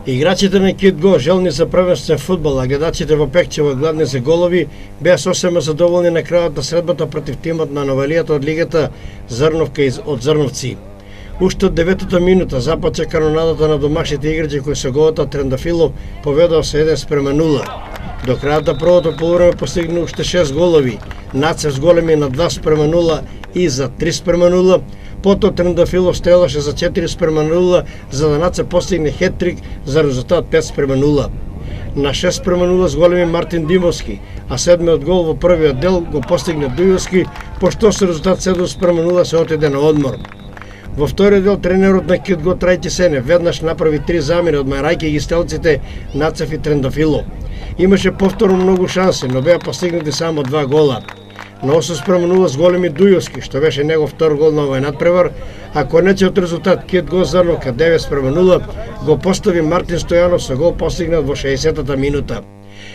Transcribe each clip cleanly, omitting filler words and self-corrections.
Играчите на Кит Го желни за првенствен фудбал, а гледачите во Пекчево гладни за голови, беа сосема задоволни на крајот на средбата против тимот на Новелијата од лигата Зрновка од Зрновци. Уште од 9-та минута започна канонадата на домашните играчи кои со голот Трендафилов поведоа со 1:0. До крајот на првото полувреме постигна уште 6 голови, Нацев с големи на 2:0 и за 3:0. Потоа Трендафилов стрелаше за 4:0, за да Нацев постигне хеттрик за резултат 5:0. На 6:0 с големи Мартин Димовски, а седмиот гол во првиот дел го постигне Дујовски, пошто со резултат 7:0 се отиде на одмор. Во вториот дел тренерот на Кит Го Трајчи Сене веднаш направи 3 замени, одмарајќи ги стрелците Нацев и Трендафилов. Имаше повторно многу шанси, но беа постигнати само 2 гола. На 8:0 с големи Дујовски, што беше негов втор гол на овој надпревар, а конечниот резултат Кит Го Зрновка 9:0 го постави Мартин Стојанов со гол постигнат во 60-та минута.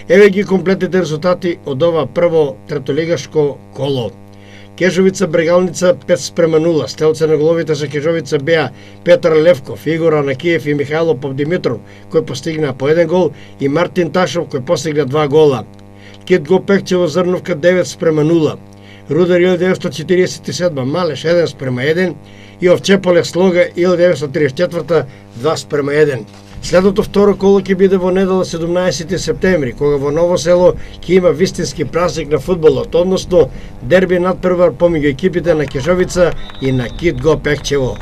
Еве ги комплетните резултати од ова прво третолигашко коло. Кежовица Брегалница 5:0. Стрелци на головите за Кежовица беа Петар Левков, Игор Анакиев и Михајло Попдимитров, кои постигнаа по 1 гол, и Мартин Ташов, кој постигна 2 гола. Кит Го Пекчево Зрновка 9:0. Рудар 1947 Малеш 1:1 и Овчеполе Слога 1934 2:1. Следното второ коло ќе биде во недела 17 септември, кога во Ново село ќе има вистински празник на фудбалот, односно дерби надпревар помеѓу екипите на Кежовица и на Кит Го Пекчево.